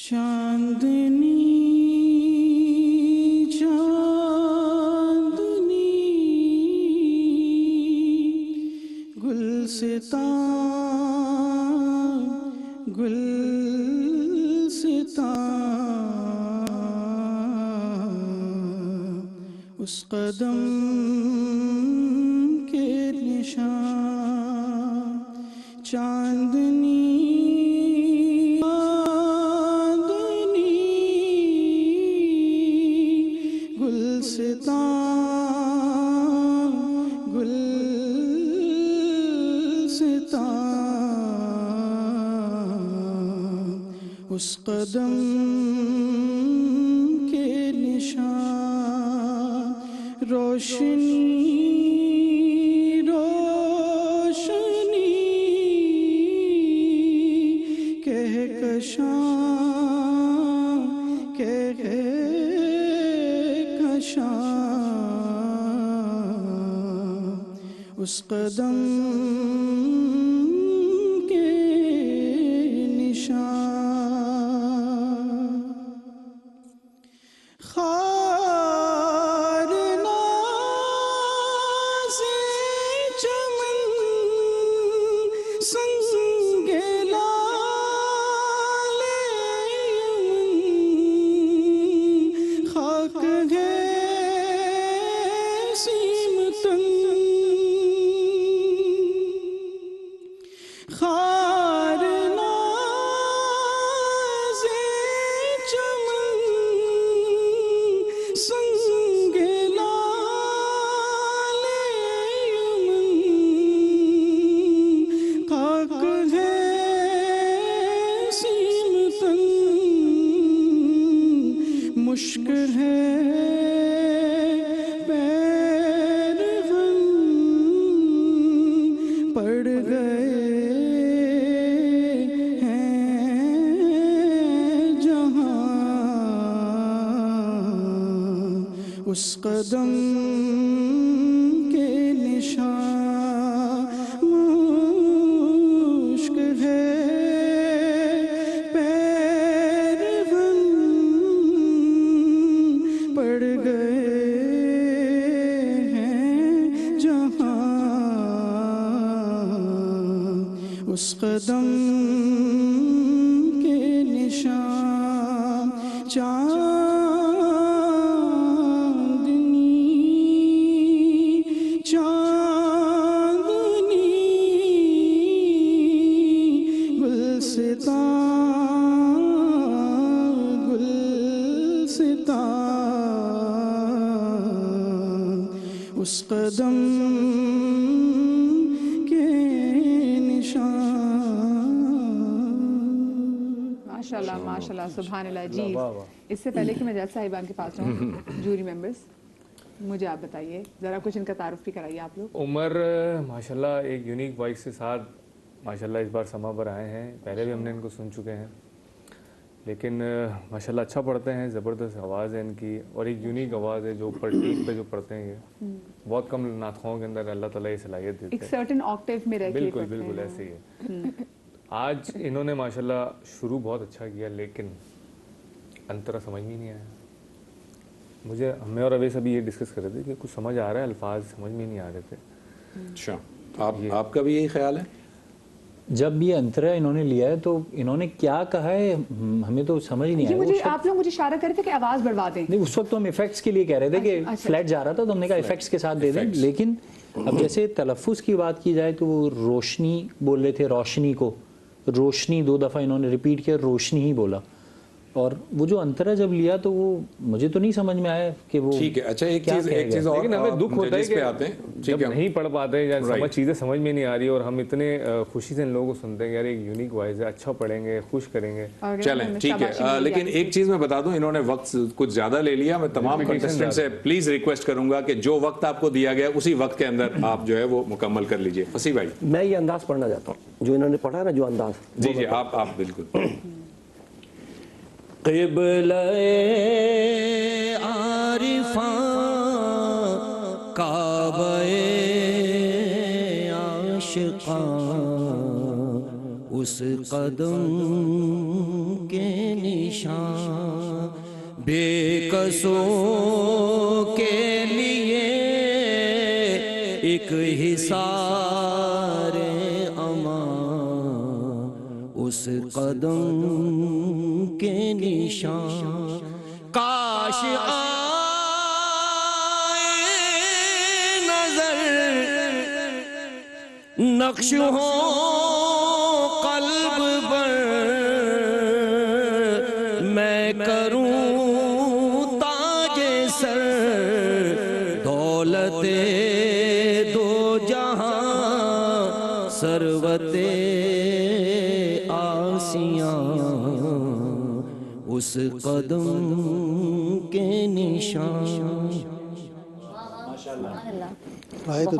چاندنی چاندنی گلستان گلستان اس قدم کے نشان چاندنی گلستان گلستان اس قدم کے نشان روشنی روشنی کہکشاں اس قدم کے نشان خار ناز چمن سنگ لال یمن خاک ہے سیمتن خار ناز چمن سنگ لال یمن خاک ہے سیمتن مشکل ہے پڑ گئے ہیں جہاں اس قدم کے نشان مشکل ہے پیرہن پڑ گئے ہیں جہاں اس قدم کے نشان چاندنی چاندنی گلستان گلستان اس قدم ماشاءاللہ ماشاءاللہ سبحان اللہ جی. اس سے پہلے کہ میں جج صاحبان کے پاس جاؤں جوری ممبرز مجھے آپ بتائیے ذرا کچھ ان کا تعارف بھی کرائیے آپ لوگ. عمر ماشاءاللہ ایک یونیک وائس کے ساتھ ماشاءاللہ اس بار سما پر آئے ہیں. پہلے بھی ہم نے ان کو سن چکے ہیں لیکن ماشاءاللہ اچھا پڑھتے ہیں, زبردست آواز ہے ان کی اور ایک یونیک آواز ہے جو اوپر ٹیپ پہ جو پڑھتے ہیں یہ بہت کم ناطخوں کے اندر اللہ تعالیٰ یہ صلاحیت دیتے ہیں. ایک سرٹن آکٹیو میں رہ کے بالکل بالکل ایسے ہی ہے. آج انہوں نے ماشاءاللہ شروع بہت اچھا کیا لیکن انترا سمجھ میں نہیں آیا مجھے. ہمیں اور اویس ابھی یہ ڈسکس کر رہے تھے کہ کچھ سمجھ آ رہا ہے, الفاظ سمجھ میں نہیں آ رہے تھے. اچھا آپ کا بھی یہی خیال ہے؟ جب یہ انترا انہوں نے لیا ہے تو انہوں نے کیا کہا ہے ہمیں تو سمجھ نہیں آیا. آپ لوگ مجھے اشارہ کرتے کہ آواز بڑھوا دیں. نہیں اس وقت تو ہم ایفیکٹس کے لیے کہہ رہے تھے کہ فلیٹ جا رہا تھا تو ہم نے کہا ایفیکٹس کے ساتھ دے دیں. لیکن اب جیسے تلفظ کی بات کی جائے تو وہ روشنی بول رہے تھے, روشنی کو روشنی 2 دفعہ انہوں نے ریپیٹ کیا, روشنی ہی بولا. اور وہ جو انترا جب لیا تو وہ مجھے تو نہیں سمجھ میں آیا کہ وہ ٹھیک ہے. اچھا ایک چیز اور لیکن ہمیں دکھ ہوتا ہے کہ جب نہیں پڑھ پاتے یا چیزیں سمجھ میں نہیں آ رہی اور ہم اتنے خوشی سے ان لوگوں کو سنتے ہیں یار ایک یونیک وائس ہے, اچھا پڑھیں گے, خوش کریں گے. چلیں ٹھیک ہے. لیکن ایک چیز میں بتا دوں, انہوں نے وقت کچھ زیادہ لے لیا. میں تمام کنٹسٹنٹ سے پلیز ریکویسٹ کروں گا کہ جو وقت آپ کو دیا گیا اسی وقت کے اندر آپ جو ہے وہ مکمل کر لیجئے. فصیح بھائی میں یہ انداز پڑھنا چاہتا ہوں جو انہوں نے پڑھا نا, جو انداز. جی جی آپ بالکل. قبلہ عارفاں کعبہ عاشقاں اس قدم کے نشان निशान बेकसों के लिए एक हिसार अमा उस कदम के निशान काश आए नजर नक्श हो कल्ब पर मैं करूं ताजे सर दौलते दो जहां सरवते आसियां उस कदम के निशान।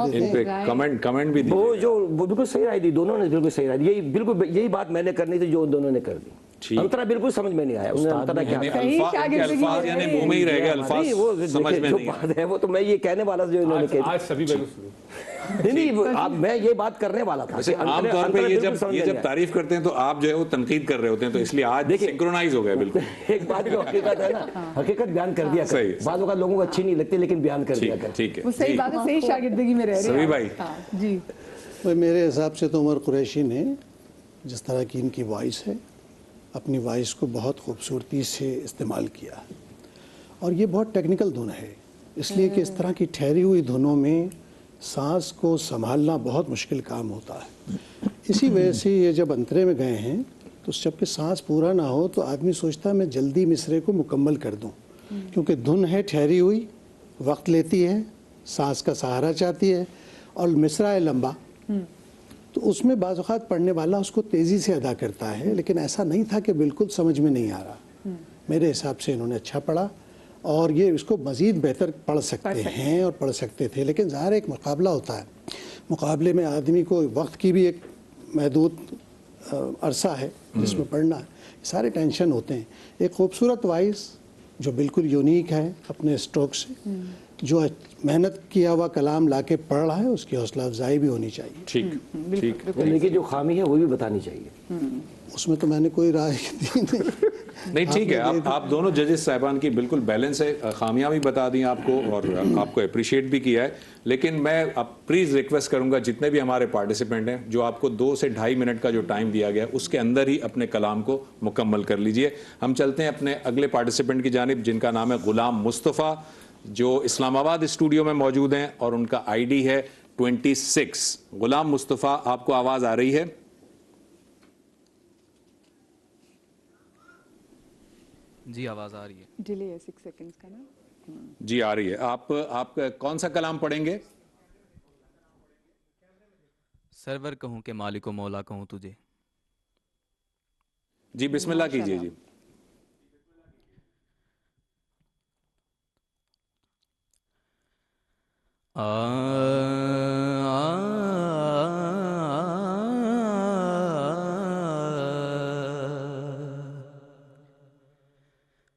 इन पे कमेंट भी वो बिल्कुल सही राय दी, दोनों ने बिल्कुल सही राय दी। यही बात मैंने करनी थी जो दोनों ने कर दी। अंतरा बिल्कुल समझ में नहीं आया, उन्हें अंतरा क्या अल्फाज यानी मुंह में ही रह गए, अल्फाज समझ में नहीं बात है वो तो मैं ये कहने वाला जो इन्होंने कही आज सभी नहीं अब मैं ये बात करने वाला था। आमतौर पे ये जब तारीफ करते हैं तो आप जो है वो तनकीद कर रहे होते हैं, तो इसलिए आज सिंक्रोनाइज हो गए बिल्कुल। एक बात जो हकीकत है ना, हकीकत बयान कर दिया कर। बाद में लोगों को अच्छी नहीं लगती लेकिन बयान कर दिया कर। ठीक है, वो सही बात है, सही शागिर्दगी में रह रहे हैं सभी भाई जी। तो मेरे हिसाब से तो उमर कुरैशी ने जिस तरह की इनकी वॉइस है, अपनी वॉइस को बहुत खूबसूरती से इस्तेमाल किया और ये बहुत टेक्निकल धुन है, इसलिए कि इस तरह की ठहरी हुई धुनों में सांस को संभालना बहुत मुश्किल काम होता है। इसी वजह से ये जब अंतरे में गए हैं तो जबकि सांस पूरा ना हो तो आदमी सोचता है मैं जल्दी मिसरे को मुकम्मल कर दूं, क्योंकि धुन है ठहरी हुई, वक्त लेती है, सांस का सहारा चाहती है और मिसरा है लंबा, तो उसमें बाज़ औक़ात पढ़ने वाला उसको तेज़ी से अदा करता है। लेकिन ऐसा नहीं था कि बिल्कुल समझ में नहीं आ रहा। मेरे हिसाब से इन्होंने अच्छा पढ़ा और ये इसको मज़ीद बेहतर पढ़ सकते हैं और पढ़ सकते थे। लेकिन ज़ाहिर एक मुकाबला होता है, मुकाबले में आदमी को वक्त की भी एक महदूद अरसा है जिसमें पढ़ना है, सारे टेंशन होते हैं। एक खूबसूरत वॉइस जो बिल्कुल यूनिक है अपने स्ट्रोक से, जो मेहनत किया हुआ कलाम लाके पढ़ रहा है, उसकी हौसला अफजाई भी होनी चाहिए। ठीक ठीक, लेकिन जो खामी है वो भी बतानी चाहिए। उसमें तो मैंने कोई राय दी नहीं। ठीक है, आप दोनों जजेस साहिबान की बिल्कुल बैलेंस है, खामियां भी बता दी आपको और आपको अप्रिशिएट भी किया है। लेकिन मैं अब प्लीज़ रिक्वेस्ट करूंगा जितने भी हमारे पार्टिसिपेंट हैं, जो आपको 2 से 2.5 मिनट का जो टाइम दिया गया है उसके अंदर ही अपने कलाम को मुकम्मल कर लीजिए। हम चलते हैं अपने अगले पार्टिसिपेंट की जानिब, जिनका नाम है गुलाम मुस्तफ़ा, जो इस्लामाबाद स्टूडियो में मौजूद हैं और उनका आईडी है 26। गुलाम मुस्तफ़ा, आपको आवाज़ आ रही है? जी आवाज़ आ रही है। डिले है 6 सेकंड्स का ना। जी आ रही है। आप कौन सा कलाम पढ़ेंगे? सरवर कहूँ के मालिको मौला कहूँ तुझे। जी बिस्मिल्लाह कीजिए जी।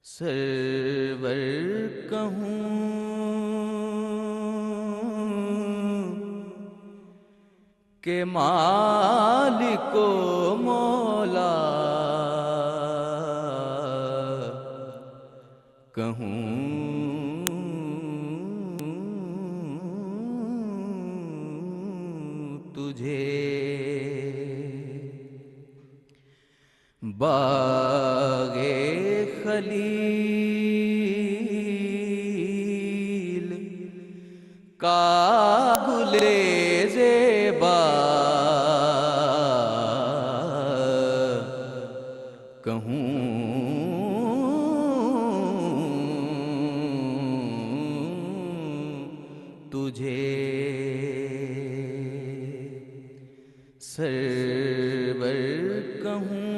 सरवर कहूँ के मालिको मौला कहूँ तुझे। बागे खलील का गुले ज़ेबा कहूँ तुझे। सरवर कहूँ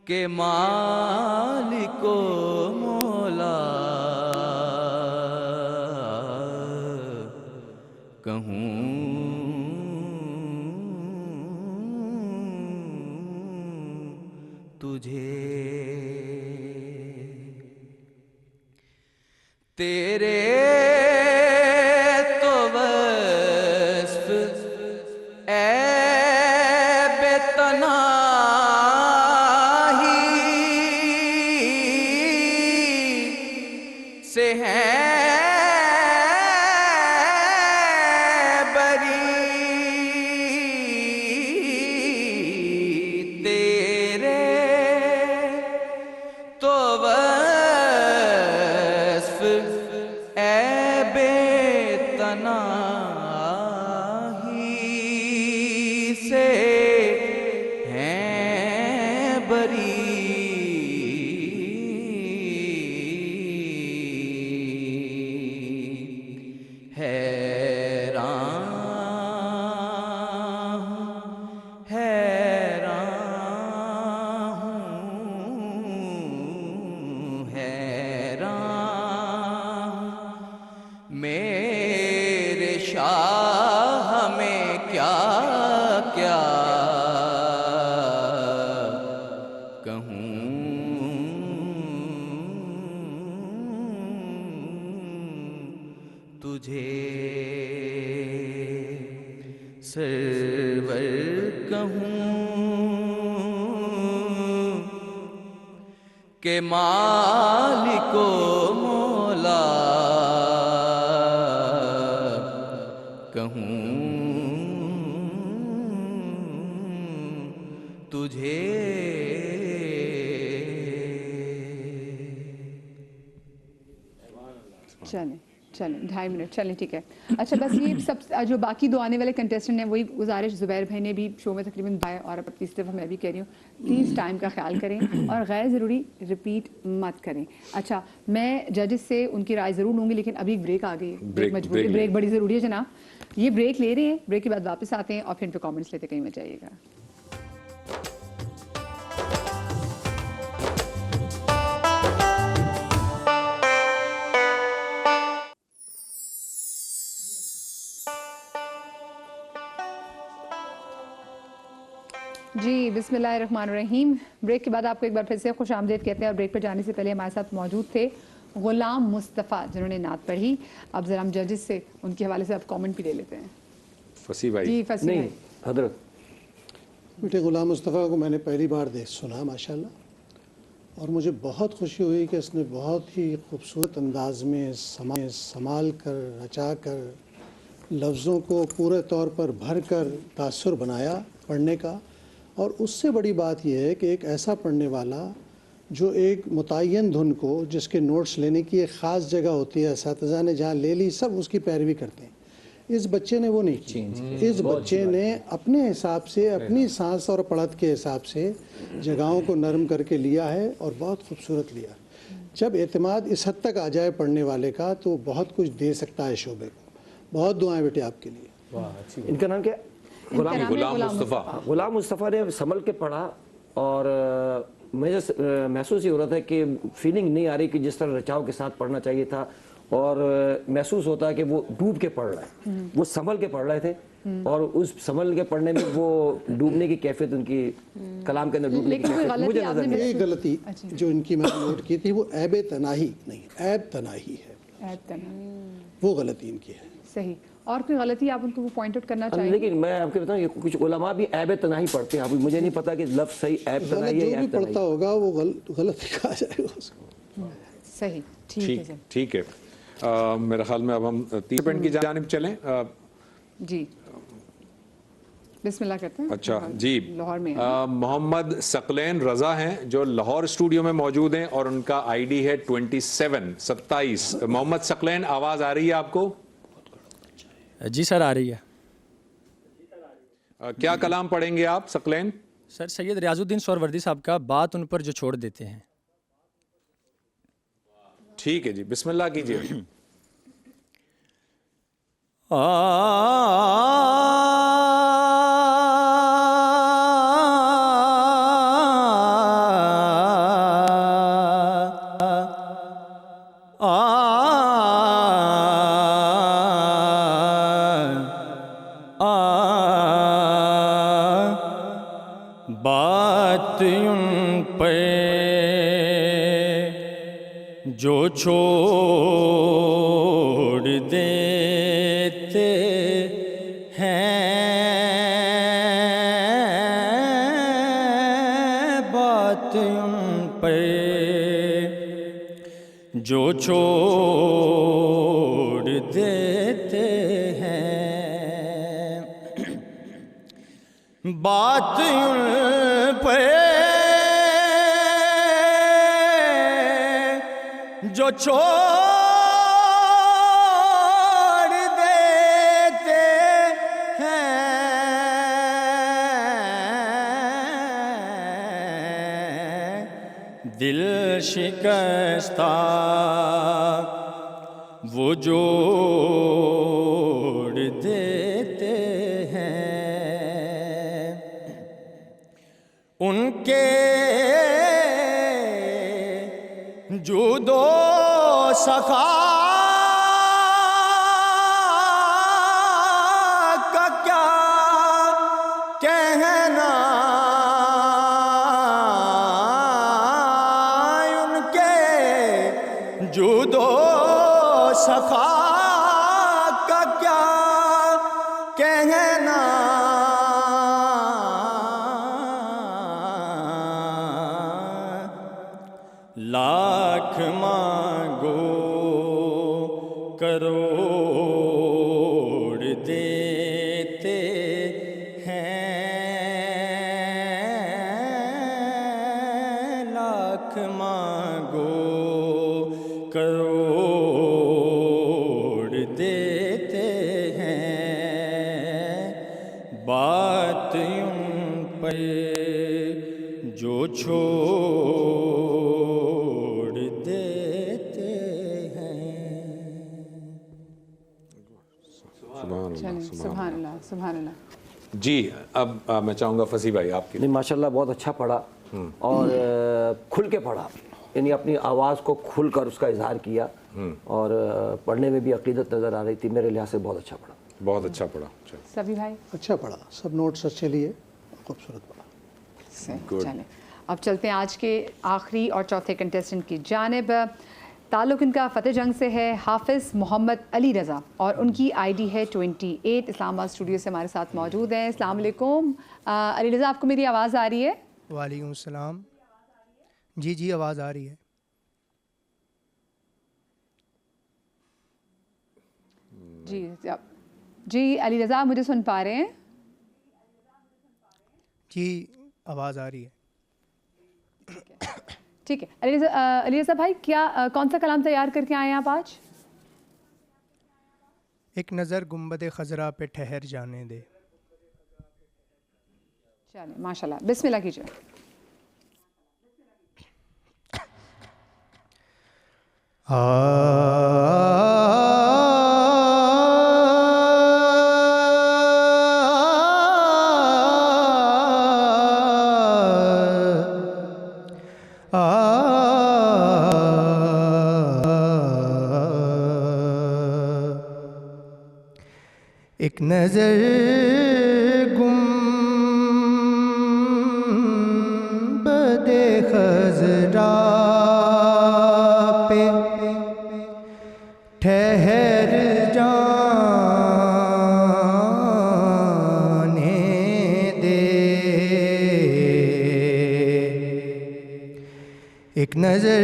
के मालिको मौला कहूँ तुझे। तेरे तो वस्फ ऐ बेतना कहूँ तुझे सरवर कहूँ के मालिको मौला कहूँ तुझे। चलें चलें 2.5 मिनट चलें ठीक है। अच्छा बस ये सब जो बाकी दो आने वाले कंटेस्टेंट हैं वही गुजारिश, ज़ुबैर भाई ने भी शो में तकरीबन बाय और अब तीसरी दफ़ा मैं भी कह रही हूँ, प्लीज़ टाइम का ख्याल करें और गैर ज़रूरी रिपीट मत करें। अच्छा मैं जजेस से उनकी राय ज़रूर लूँगी, लेकिन अभी ब्रेक आ गई है, ब्रेक मजबूरी, ब्रेक बड़ी ज़रूरी है जनाब। ये ब्रेक ले रहे हैं, ब्रेक के बाद वापस आते हैं और फिर कॉमेंट्स लेते कहीं मत जाइएगा। जी बिस्मिल्लाहिर्रहमानिर्रहीम। ब्रेक के बाद आपको एक बार फिर से खुश आमदीद कहते हैं और ब्रेक पर जाने से पहले हमारे साथ मौजूद थे गुलाम मुस्तफ़ा जिन्होंने नात पढ़ी। अब ज़रा हम जजेस से उनके हवाले से आप कमेंट भी ले लेते हैं। फसी भाई जी फसी नहीं भाई। हजरत बेटे गुलाम मुस्तफ़ा को मैंने पहली बार सुना माशाल्लाह, और मुझे बहुत खुशी हुई कि इसने बहुत ही खूबसूरत अंदाज में संभाल कर रचा कर लफ्ज़ों को पूरे तौर पर भर कर तासुर बनाया पढ़ने का। और उससे बड़ी बात यह है कि एक ऐसा पढ़ने वाला जो एक मुतय्यन धुन को जिसके नोट्स लेने की एक ख़ास जगह होती है, असातिज़ा ने जहाँ ले ली सब उसकी पैरवी करते हैं, इस बच्चे ने वो नहीं की। इस बच्चे ने अपने हिसाब से अपनी सांस और पढ़त के हिसाब से जगहों को नरम करके लिया है और बहुत खूबसूरत लिया। जब एतमाद इस हद तक आ जाए पढ़ने वाले का तो बहुत कुछ दे सकता है शोबे को। बहुत दुआएं बेटे आपके लिए। इनका नाम क्या? गुलाम मुस्तफ़ा। गुलाम मुस्तफ़ा ने संभल के पढ़ा और मुझे महसूस ही हो रहा था कि फीलिंग नहीं आ रही कि जिस तरह रचाव के साथ पढ़ना चाहिए था, और महसूस होता है कि वो डूब के पढ़ रहा है, वो संभल के पढ़ रहे थे और उस संभल के पढ़ने में वो डूबने की कैफियत, उनकी कलाम के अंदर डूबने की कैफियत मुझे नजर नहीं। ये गलती जो इनकी मैंने नोट की थी वो ऐब तनाही नहीं, ऐब तनाही है, वो गलती इनकी है। सही। और कोई गलती आप उनको पॉइंट आउट करना चाहिए? लेकिन मैं आपको बताऊं ये कुछ उलमा भी ऐब तनाही पढ़ते हैं। अभी मुझे नहीं पता कि लफ्ज़ सही ऐब तनाही है या जो भी पढ़ता होगा वो गलती कहा जाएगा उसको। सही ठीक है। ठीक है। मेरे ख्याल में अब हम 30 पॉइंट की जानिब चलें। जी बिस्मिल्लाह करते हैं। अच्छा जी, लाहौर में मोहम्मद सकलैन रजा हैं जो लाहौर स्टूडियो में मौजूद हैं और उनका आईडी है 27। मोहम्मद सकलैन, आवाज आ रही है आपको? जी सर आ रही है। क्या कलाम पढ़ेंगे आप सकलैन? सर सैयद रियाजुद्दीन सोहरवर्दी साहब का बात उन पर जो छोड़ देते हैं। ठीक है जी, बिस्मिल्लाह कीजिए। बात उन पे जो छोड़ देते हैं, बात उन पे जो छोड़ देते हैं, बात उन पे जो छोड़ देते हैं, दिल शिकस्ता वो जोड़ देते हैं, उनके जुदो सखा का क्या कहना, جود و سخا کا کیا کہنا، لاکھ مانگو کروڑ دیتے ہیں، لاکھ مانگو کروڑ دیتے ہیں، بات یوں پر جو چھوڑ دیتے ہیں۔ سبحان اللہ سبحان اللہ۔ جی اب میں چاہوں گا فصیح بھائی آپ کی۔ نہیں ماشاءاللہ بہت اچھا پڑھا اور کھل کے پڑھا، یعنی اپنی آواز کو کھل کر اس کا اظہار کیا، اور پڑھنے میں بھی عقیدت نظر آ رہی تھی، میرے لحاظ سے بہت اچھا پڑھا۔ بہت اچھا پڑھا۔ سبھی بھائی اچھا پڑھا، سب نوٹس اچھے لیے، خوبصورت پڑھا۔ چلیں اب چلتے ہیں آج کے آخری اور چوتھے کنٹیسٹنٹ کی جانب۔ تعلق ان کا فتح جنگ سے ہے، حافظ محمد علی رضا، اور ان کی آئی ڈی ہے 28۔ اسلام آباد اسٹوڈیو سے ہمارے ساتھ موجود ہیں۔ السلام علیکم علی رضا، آپ کو میری آواز آ رہی ہے؟ وعلیکم السلام۔ جی جی آواز آ رہی ہے۔ جی علی رضا آپ مجھے سن پا رہے ہیں؟ جی آواز آ رہی ہے۔ ٹھیک ہے علی رضا بھائی، کون سا کلام تیار کر کے آئے ہیں آپ آج؟ ایک نظر گنبد خضرا پہ ٹھہر جانے دے۔ چلیں ماشاء اللہ، بسم اللہ کیجیے۔ ایک نظر گنبد خضرا پہ ٹھہر جانے دے، ایک نظر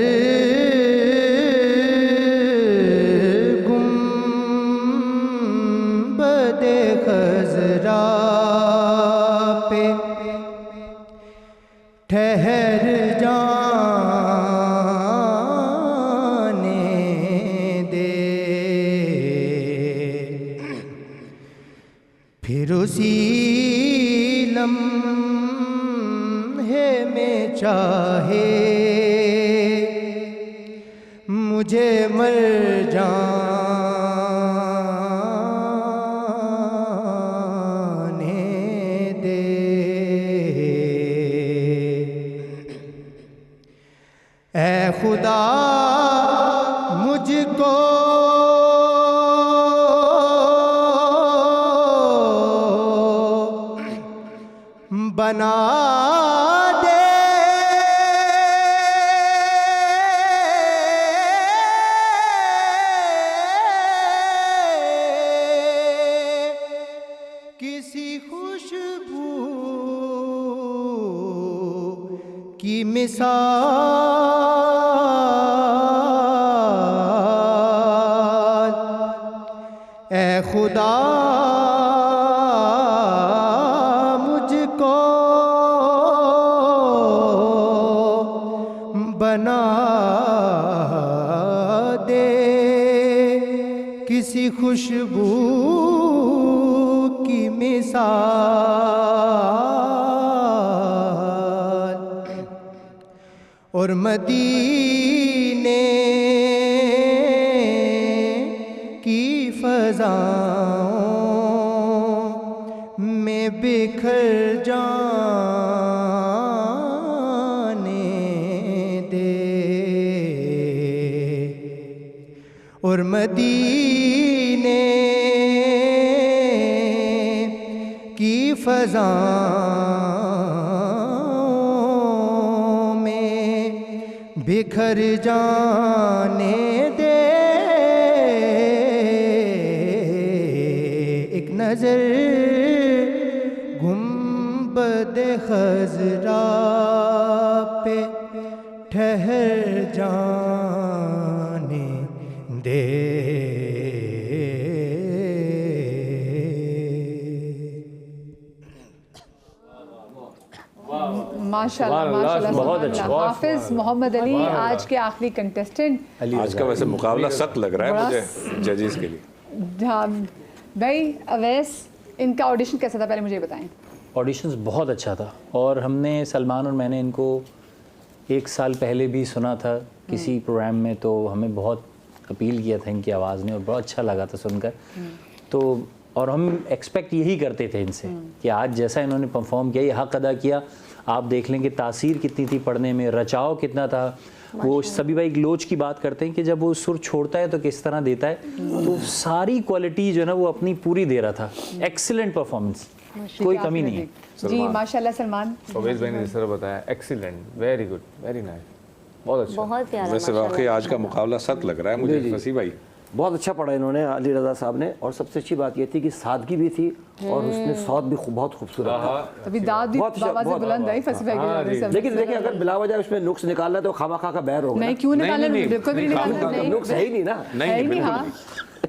خضرا پہ ٹھہر جانے دے، پھر اسی لمحے میں چاہے مجھے مر خدا مجھ کو بنا دے، کسی خوشبو کی مثال، اے خدا مجھ کو بنا دے، کسی خوشبو کی مثال، اور مدینے کی فضاؤں میں بکھر جانے دے، اور مدینے کی فضاؤں میں बिखर जाने दे, एक नजर गुंबद खजरा पे ठहर जाने दे। माशाल्लाह माशाल्लाह, बहुत अच्छा, बहुत हाफिज मोहम्मद अली आज के आखिरी कंटेस्टेंट। आज का वैसे मुकाबला सख्त लग रहा है मुझे जजेस के लिए। हाँ भाई अवैस, इनका ऑडिशन कैसा था पहले मुझे बताएं। ऑडिशंस बहुत अच्छा था और हमने सलमान और मैंने इनको 1 साल पहले भी सुना था किसी प्रोग्राम में, तो हमें बहुत अपील किया था इनकी आवाज़ ने और बहुत अच्छा लगा था सुनकर। तो और हम एक्सपेक्ट यही करते थे इनसे कि आज जैसा इन्होंने परफॉर्म किया, ये हक़ अदा किया। आप देख लें कि तासीर कितनी थी पढ़ने में, रचाव कितना था। वो सभी भाई लोच की बात करते हैं कि जब वो सुर छोड़ता है तो किस तरह देता है, तो सारी क्वालिटी जो है ना वो अपनी पूरी दे रहा था। एक्सीलेंट परफॉर्मेंस, कोई कमी नहीं है। जी माशाल्लाह सलमान। अवैस भाई ने जिस तरह बताया, excellent, very good, very nice, बहुत अच्छा, बहुत प्यारा। वैसे वाकई आज का मुकाबला सख्त लग रहा है मुझे फसी भाई। बहुत अच्छा पढ़ा इन्होंने अली रज़ा साहब ने, और सबसे अच्छी बात ये थी कि सादगी भी थी और उसने सौत भी बहुत खूबसूरत था। तभी दाद भी बाबा से बुलंद आई फसी भाई के। लेकिन देखिए अगर बिला वजह उसमें नुक्स निकालना है तो खामा-खा का बैर होगा। नहीं क्यों निकालना, बिल्कुल भी निकालना नहीं, नुक्स है ही नहीं ना। नहीं बिल्कुल,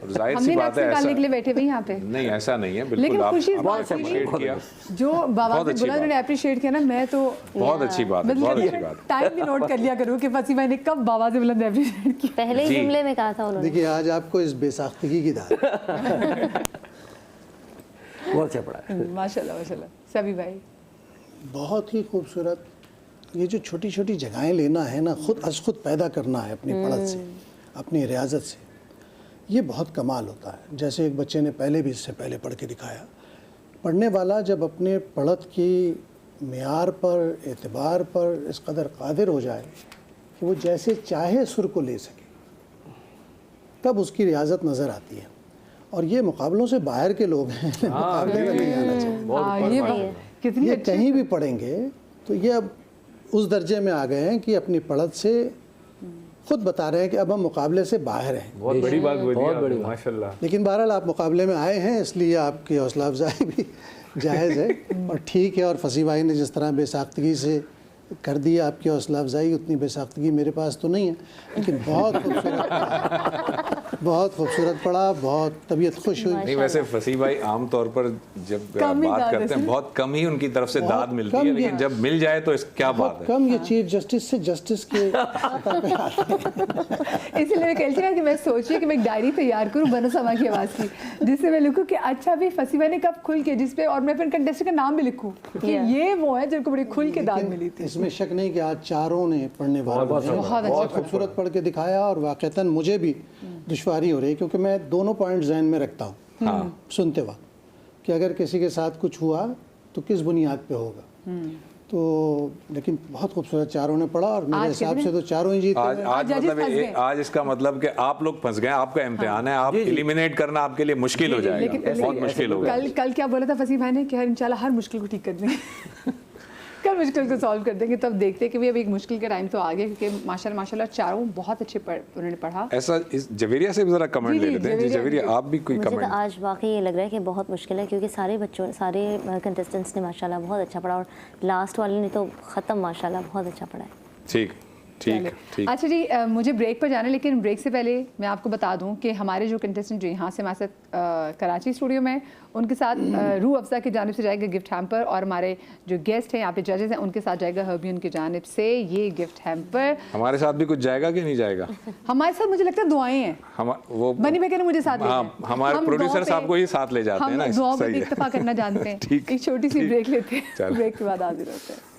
जाहिर सी बात है, निकालने के लिए बैठे हुए यहाँ पे। नहीं ऐसा नहीं है, बिल्कुल लेकिन आप खुशी इस बात अप्रिशिएट किया, जो बाबा से बुलंद उन्होंने अप्रिशिएट किया ना, मैं तो बहुत अच्छी बात है, बहुत अच्छी बात है। टाइम भी नोट कर लिया करूँ कि फसी भाई ने कब बाबा से बुलंद अप्रिशिएट किया। पहले ही जुमले में कहा था उन्होंने। देखिए आज आपको इस बेसाख्तगी की दाद बहुत अच्छा पढ़ा। माशाल्लाह माशाल्लाह सभी भाई, बहुत ही खूबसूरत। ये जो छोटी छोटी जगहें लेना है ना, खुद पैदा करना है अपनी पढ़त से, अपनी रियाजत से, ये बहुत कमाल होता है। जैसे एक बच्चे ने पहले भी इससे पहले पढ़ के दिखाया, पढ़ने वाला जब अपने पढ़त की मेयार पर, एतबार पर इस कदर कादिर हो जाए कि वो जैसे चाहे सुर को ले सके, तब उसकी रियाजत नज़र आती है। और ये मुकाबलों से बाहर के लोग हैं, मुकाबले में नहीं आना चाहिए। ये कहीं भी पढ़ेंगे तो ये अब उस दर्जे में आ गए हैं कि अपनी पढ़त से खुद बता रहे हैं कि अब हम मुकाबले से बाहर हैं। बहुत बड़ी बात बोली आपने, माशाल्लाह। लेकिन बहरहाल आप मुकाबले में आए हैं, इसलिए आपकी हौसला अफजाई भी जायज़ है और ठीक है। और फसी भाई ने जिस तरह बेसाख्तगी से कर दिया आपकी हौसला अफजाई, उतनी बेसाख्तगी मेरे पास तो नहीं है, लेकिन बहुत खूबसूरत पढ़ा, बहुत खूबसूरत पढ़ा, बहुत तबीयत खुश हुई। नहीं वैसे फसी भाई आम तौर पर जब बात करते हैं बहुत कम ही उनकी तरफ से दाद मिलती है, लेकिन जब मिल जाए तो क्या बात है। कम ये चीफ जस्टिस से जस्टिस के सतह पे आते हैं। इसलिए मैं कहती हूँ कि मैं सोची कि मैं एक डायरी तैयार करूँ बनो समा की आवाज़ की, जिससे मैं लिखूँ कि अच्छा भी फसी भाई ने कब खुल के, जिसपे और मैं फिर कंटेस्टेंट का नाम भी लिखूँ कि ये वो है जिनको बड़ी खुल के दाद मिली थी। इसमें शक नहीं कि आज चारों ने पढ़ने वालों ने बहुत खूबसूरत पढ़ के दिखाया और वाक़तन मुझे भी दुश्वारी हो रही है क्योंकि मैं दोनों पॉइंट जहन में रखता हूँ सुनते वक्त कि अगर किसी के साथ कुछ हुआ तो किस बुनियाद पे होगा। तो लेकिन बहुत खूबसूरत चारों ने पढ़ा और मेरे हिसाब से तो चारों ही जीते। आज मतलब आज इसका मतलब कि आप लोग फंस गए, आपका इम्तिहान है, आप एलिमिनेट करना आपके लिए मुश्किल हो जाएगा, बहुत मुश्किल होगा। कल क्या बोला था फसी भाई ने कि इंशाल्लाह हर मुश्किल को ठीक कर देंगे, कल मुश्किल को सॉल्व कर देंगे। तब देखते हैं कि भी अब एक मुश्किल का टाइम तो आ गया, क्योंकि माशाल्लाह चारों बहुत अच्छे उन्होंने पढ़ा। ऐसा इस जवेरिया से भी जरा कमेंट ले लेते हैं। जी जवेरिया, आप भी कोई कमेंट? मुझे तो आज वाकई ये लग रहा है कि बहुत मुश्किल है, क्योंकि सारे कंटेस्टेंट्स ने माशाल्लाह बहुत अच्छा पढ़ा और लास्ट वाले ने तो ख़त्म माशाल्लाह बहुत अच्छा पढ़ा है। ठीक। अच्छा जी, मुझे ब्रेक पर जाना है, लेकिन ब्रेक से पहले मैं आपको बता दूं कि हमारे जो कंटेस्टेंट जो यहाँ से हमारे साथ कराची स्टूडियो में, उनके साथ रूह अफ़ज़ा की जानिब से जाएगा गिफ्ट हैम्पर, और हमारे जो गेस्ट हैं यहाँ पे जजेस हैं उनके साथ जाएगा हर्बियन की जानिब से ये गिफ्ट हैम्पर। हमारे साथ भी कुछ जाएगा कि नहीं जाएगा? हमारे साथ मुझे लगता है दुआएं हैं। वो बनी बेके ने मुझे साथ हमारे प्रोड्यूसर साहब को ही साथ ले जाते हैं ना, दुआओं पे इत्तेफाक करना जानते हैं। एक छोटी सी ब्रेक लेते हैं, ब्रेक के बाद हाजिर होते हैं।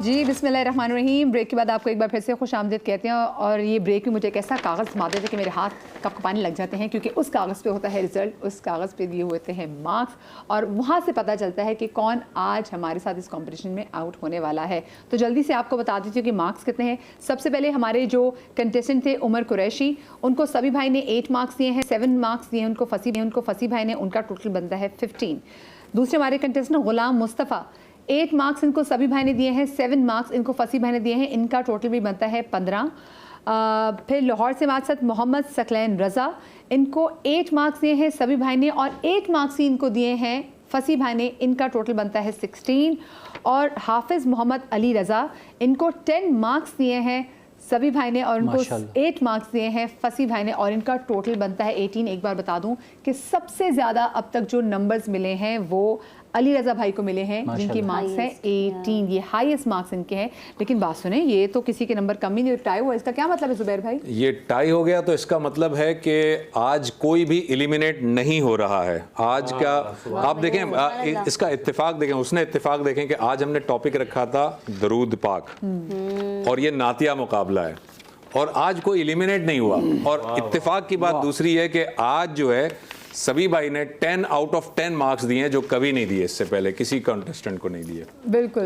जी बिस्मिल्लाहिर्रहमानिर्रहीम। ब्रेक के बाद आपको एक बार फिर से खुश आमदीद कहते हैं। और ये ब्रेक में मुझे एक ऐसा कागज़ थमा देते कि मेरे हाथ कप कपाने लग जाते हैं, क्योंकि उस कागज़ पे होता है रिज़ल्ट, उस कागज़ पे दिए होते हैं मार्क्स, और वहाँ से पता चलता है कि कौन आज हमारे साथ इस कॉम्पिटिशन में आउट होने वाला है। तो जल्दी से आपको बता देती हूँ कि मार्क्स कितने हैं। सबसे पहले हमारे जो कंटेस्टेंट थे उमर कुरैशी, उनको सभी भाई ने 8 मार्क्स दिए हैं, 7 मार्क्स दिए उनको फसी भाई ने, उनका टोटल बनता है 15। दूसरे हमारे कंटेस्टेंट गुलाम मुस्तफ़ा, 8 मार्क्स इनको सभी भाई ने दिए हैं, 7 मार्क्स इनको फसी भाई ने दिए हैं, इनका टोटल भी बनता है 15। फिर लाहौर से हमारे साथ मोहम्मद सकलैन रज़ा, इनको 8 मार्क्स दिए हैं सभी भाई ने, और 8 मार्क्स ही इनको दिए हैं फसी भाई ने, इनका टोटल बनता है 16। और हाफिज़ मोहम्मद अली रज़ा, इनको 10 मार्क्स दिए हैं सभी भाई ने, और उनको 8 मार्क्स दिए हैं फसी भाई ने, और इनका टोटल बनता है 18। एक बार बता दूं कि सबसे ज़्यादा अब तक जो नंबर्स मिले हैं वो अली रज़ा भाई को मिले हैं, जिनकी मार्क्स हैं 18। ये हाईएस्ट मार्क्स इनके हैं। लेकिन बात सुने, ये तो किसी के नंबर कम ही नहीं, टाई हुआ। इसका क्या मतलब है जुबैर भाई? ये टाई हो गया तो इसका मतलब है कि आज कोई भी एलिमिनेट नहीं हो रहा है। आज का आप देखें, इसका इत्तेफाक देखें, उसने इत्तेफाक देखें कि आज हमने टॉपिक रखा था दरूद पाक, और ये नातिया मुकाबला है, और आज कोई एलिमिनेट नहीं हुआ। और इत्तेफाक की बात दूसरी है कि आज जो है सभी भाई ने 10 आउट ऑफ 10 मार्क्स दिए हैं, जो कभी नहीं दिए इससे पहले, किसी कंटेस्टेंट को नहीं दिए। बिल्कुल।